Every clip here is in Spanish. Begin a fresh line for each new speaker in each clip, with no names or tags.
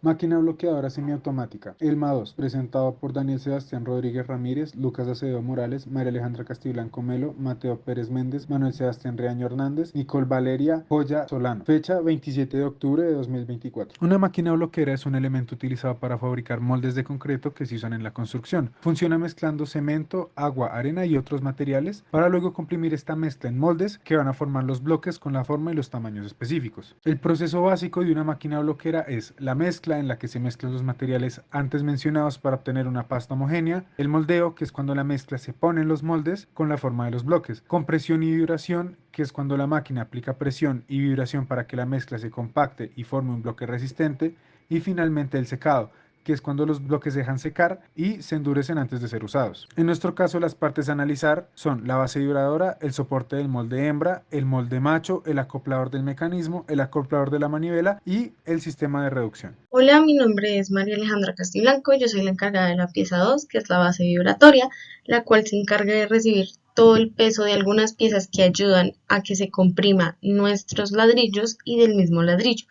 Máquina bloqueadora semiautomática. ELMA 2, presentado por Daniel Sebastián Rodríguez Ramírez, Lucas Acevedo Morales, María Alejandra Castiblanco Melo, Mateo Pérez Méndez, Manuel Sebastián Reaño Hernández, Nicole Valeria Joya Solano. Fecha 27 de octubre de 2024. Una máquina bloqueadora es un elemento utilizado para fabricar moldes de concreto que se usan en la construcción. Funciona mezclando cemento, agua, arena y otros materiales para luego comprimir esta mezcla en moldes que van a formar los bloques con la forma y los tamaños específicos. El proceso básico de una máquina bloquera es la mezcla, en la que se mezclan los materiales antes mencionados para obtener una pasta homogénea, el moldeo, que es cuando la mezcla se pone en los moldes con la forma de los bloques, compresión y vibración, que es cuando la máquina aplica presión y vibración para que la mezcla se compacte y forme un bloque resistente, y finalmente el secado, que es cuando los bloques dejan secar y se endurecen antes de ser usados. En nuestro caso, las partes a analizar son la base vibradora, el soporte del molde hembra, el molde macho, el acoplador del mecanismo, el acoplador de la manivela y el sistema de reducción.
Hola, mi nombre es María Alejandra Castiblanco, yo soy la encargada de la pieza 2, que es la base vibratoria, la cual se encarga de recibir todo el peso de algunas piezas que ayudan a que se comprima nuestros ladrillos y del mismo ladrillo.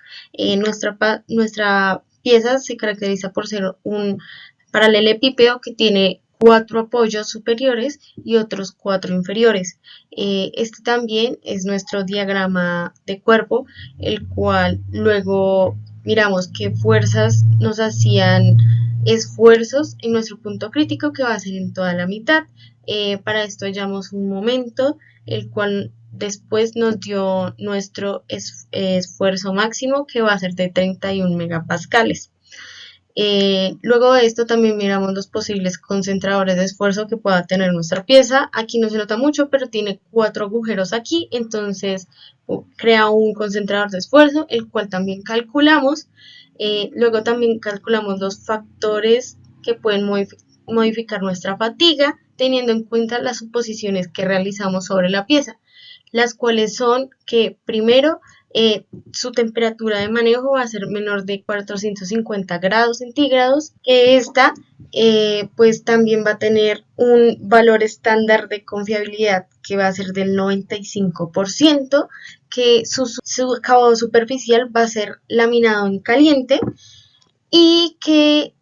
Nuestra pieza se caracteriza por ser un paralelepípedo que tiene cuatro apoyos superiores y otros cuatro inferiores. Este también es nuestro diagrama de cuerpo, el cual luego miramos qué fuerzas nos hacían esfuerzos en nuestro punto crítico, que va a ser en toda la mitad. Para esto hallamos un momento, el cual después nos dio nuestro esfuerzo máximo, que va a ser de 31 megapascales. Luego de esto también miramos los posibles concentradores de esfuerzo que pueda tener nuestra pieza. Aquí no se nota mucho, pero tiene cuatro agujeros aquí, entonces crea un concentrador de esfuerzo, el cual también calculamos. Luego también calculamos los factores que pueden modificar nuestra fatiga, teniendo en cuenta las suposiciones que realizamos sobre la pieza, las cuales son que primero su temperatura de manejo va a ser menor de 450 grados centígrados, que esta pues también va a tener un valor estándar de confiabilidad que va a ser del 95%, que su acabado superficial va a ser laminado en caliente y que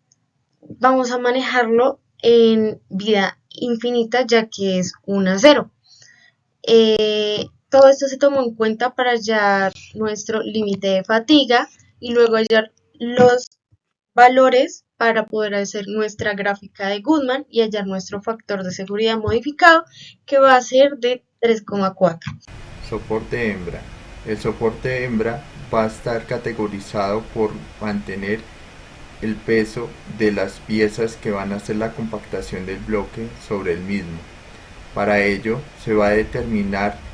vamos a manejarlo en vida infinita, ya que es un acero. Todo esto se tomó en cuenta para hallar nuestro límite de fatiga y luego hallar los valores para poder hacer nuestra gráfica de Goodman y hallar nuestro factor de seguridad modificado, que va a ser de 3,4.
Soporte hembra. El soporte hembra va a estar categorizado por mantener el peso de las piezas que van a hacer la compactación del bloque sobre el mismo. Para ello se va a determinar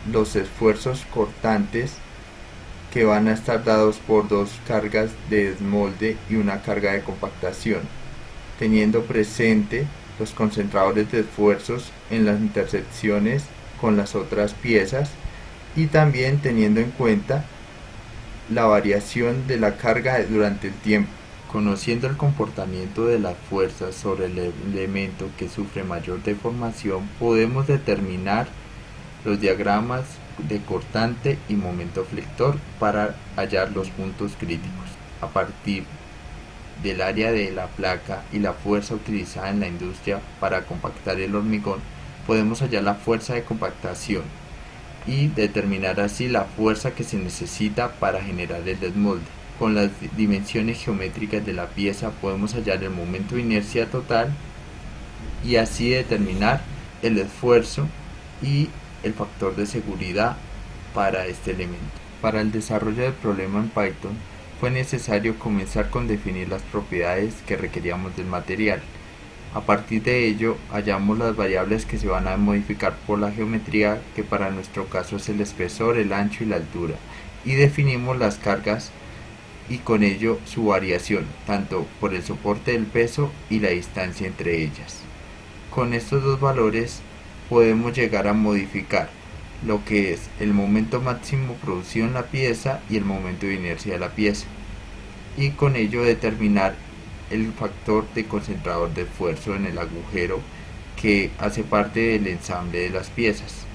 los esfuerzos cortantes que van a estar dados por dos cargas de desmolde y una carga de compactación, teniendo presente los concentradores de esfuerzos en las intersecciones con las otras piezas y también teniendo en cuenta la variación de la carga durante el tiempo. Conociendo el comportamiento de las fuerzas sobre el elemento que sufre mayor deformación, podemos determinar los diagramas de cortante y momento flector para hallar los puntos críticos. A partir del área de la placa y la fuerza utilizada en la industria para compactar el hormigón, podemos hallar la fuerza de compactación y determinar así la fuerza que se necesita para generar el desmolde. Con las dimensiones geométricas de la pieza podemos hallar el momento de inercia total y así determinar el esfuerzo y el factor de seguridad para este elemento. Para el desarrollo del problema en Python fue necesario comenzar con definir las propiedades que requeríamos del material. A partir de ello hallamos las variables que se van a modificar por la geometría, que para nuestro caso es el espesor, el ancho y la altura, y definimos las cargas y con ello su variación, tanto por el soporte del peso y la distancia entre ellas. Con estos dos valores podemos llegar a modificar lo que es el momento máximo producido en la pieza y el momento de inercia de la pieza, y con ello determinar el factor de concentrador de esfuerzo en el agujero que hace parte del ensamble de las piezas,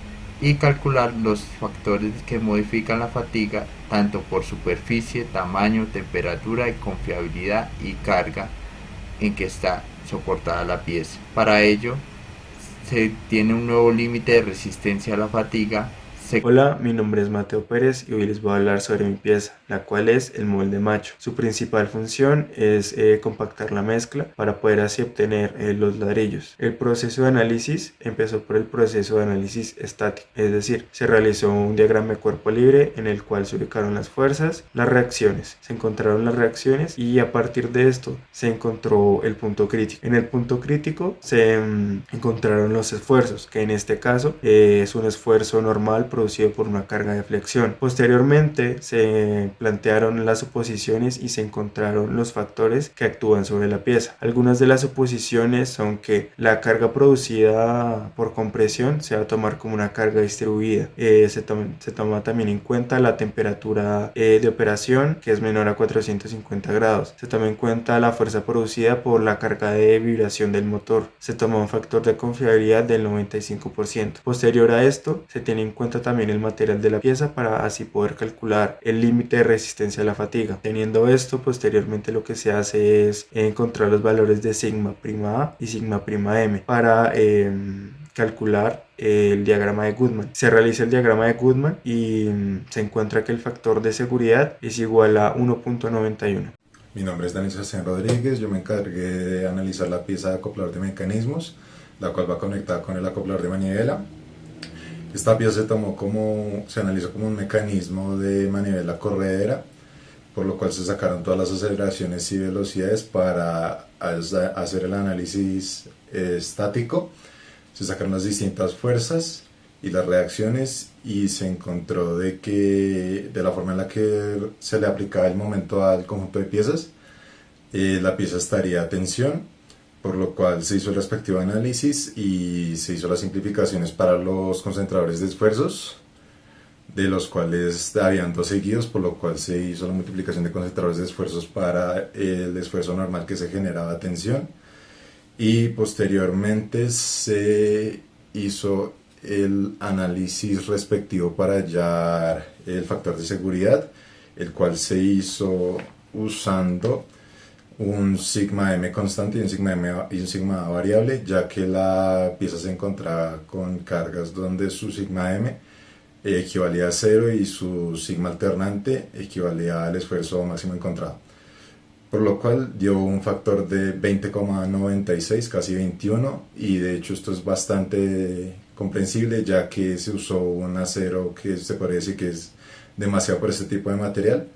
y calcular los factores que modifican la fatiga tanto por superficie, tamaño, temperatura y confiabilidad y carga en que está soportada la pieza. Para ello se tiene un nuevo límite de resistencia a la fatiga.
Hola, mi nombre es Mateo Pérez y hoy les voy a hablar sobre mi pieza, la cual es el molde macho. Su principal función es compactar la mezcla para poder así obtener los ladrillos. El proceso de análisis empezó por el proceso de análisis estático, es decir, se realizó un diagrama de cuerpo libre en el cual se ubicaron las fuerzas, las reacciones, se encontraron las reacciones y a partir de esto se encontró el punto crítico. En el punto crítico se encontraron los esfuerzos, que en este caso es un esfuerzo normal producido por una carga de flexión. Posteriormente se plantearon las suposiciones y se encontraron los factores que actúan sobre la pieza. Algunas de las suposiciones son que la carga producida por compresión se va a tomar como una carga distribuida. Se toma también en cuenta la temperatura de operación, que es menor a 450 grados. Se toma en cuenta la fuerza producida por la carga de vibración del motor. Se toma un factor de confiabilidad del 95%. Posterior a esto, se tiene en cuenta también el material de la pieza para así poder calcular el límite de resistencia a la fatiga. Teniendo esto, posteriormente lo que se hace es encontrar los valores de sigma prima A y sigma prima M para calcular el diagrama de Goodman. Se realiza el diagrama de Goodman y se encuentra que el factor de seguridad es igual a 1.91.
Mi nombre es Daniel Sebastián Rodríguez, yo me encargué de analizar la pieza de acoplador de mecanismos, la cual va conectada con el acoplador de manivela. Esta pieza se analizó como un mecanismo de manivela corredera, por lo cual se sacaron todas las aceleraciones y velocidades para hacer el análisis estático. Se sacaron las distintas fuerzas y las reacciones y se encontró de que de la forma en la que se le aplicaba el momento al conjunto de piezas, la pieza estaría a tensión, por lo cual se hizo el respectivo análisis y se hizo las simplificaciones para los concentradores de esfuerzos, de los cuales habían dos seguidos, por lo cual se hizo la multiplicación de concentradores de esfuerzos para el esfuerzo normal que se generaba a tensión, y posteriormente se hizo el análisis respectivo para hallar el factor de seguridad, el cual se hizo usando un sigma m constante y un sigma A variable, ya que la pieza se encontraba con cargas donde su sigma m equivalía a 0 y su sigma alternante equivalía al esfuerzo máximo encontrado, por lo cual dio un factor de 20,96, casi 21, y de hecho esto es bastante comprensible, ya que se usó un acero que se podría decir que es demasiado por este tipo de material,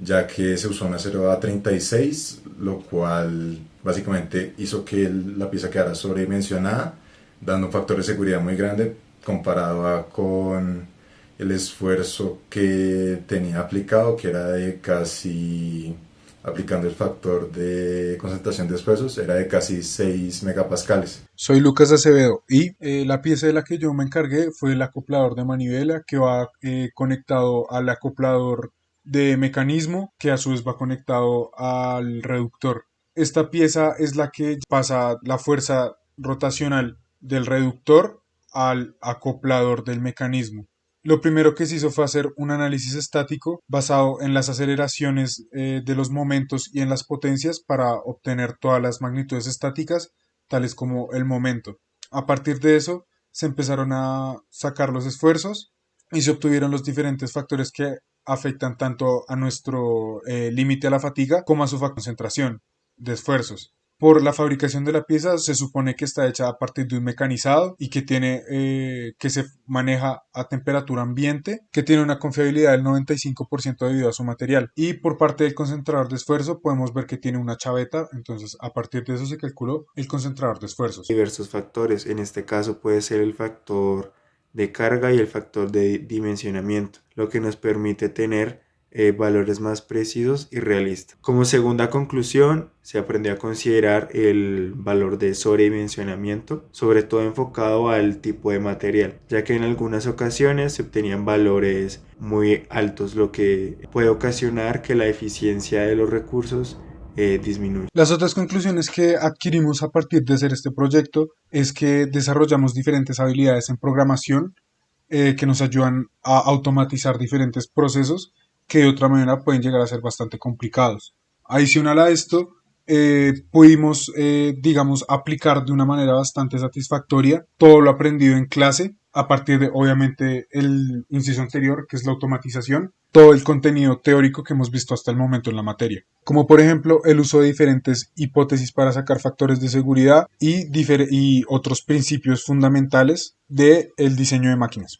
ya que se usó un acero A36, lo cual básicamente hizo que la pieza quedara sobredimensionada, dando un factor de seguridad muy grande comparado con el esfuerzo que tenía aplicado, que era de casi, aplicando el factor de concentración de esfuerzos, era de casi 6 megapascales.
Soy Lucas Acevedo y la pieza de la que yo me encargué fue el acoplador de manivela, que va conectado al acoplador de mecanismo, que a su vez va conectado al reductor. Esta pieza es la que pasa la fuerza rotacional del reductor al acoplador del mecanismo. Lo primero que se hizo fue hacer un análisis estático basado en las aceleraciones de los momentos y en las potencias para obtener todas las magnitudes estáticas, tales como el momento. A partir de eso se empezaron a sacar los esfuerzos y se obtuvieron los diferentes factores que afectan tanto a nuestro límite a la fatiga como a su concentración de esfuerzos. Por la fabricación de la pieza se supone que está hecha a partir de un mecanizado y que que se maneja a temperatura ambiente, que tiene una confiabilidad del 95% debido a su material. Y por parte del concentrador de esfuerzo podemos ver que tiene una chaveta, entonces a partir de eso se calculó el concentrador de esfuerzos.
Diversos factores, en este caso puede ser el factor de carga y el factor de dimensionamiento, lo que nos permite tener valores más precisos y realistas. Como segunda conclusión, se aprendió a considerar el valor de sobredimensionamiento, sobre todo enfocado al tipo de material, ya que en algunas ocasiones se obtenían valores muy altos, lo que puede ocasionar que la eficiencia de los recursos disminuye.
Las otras conclusiones que adquirimos a partir de hacer este proyecto es que desarrollamos diferentes habilidades en programación que nos ayudan a automatizar diferentes procesos que de otra manera pueden llegar a ser bastante complicados. Adicional a esto, pudimos, digamos, aplicar de una manera bastante satisfactoria todo lo aprendido en clase a partir de, obviamente, el inciso anterior, que es la automatización, todo el contenido teórico que hemos visto hasta el momento en la materia, como por ejemplo el uso de diferentes hipótesis para sacar factores de seguridad y otros principios fundamentales del diseño de máquinas.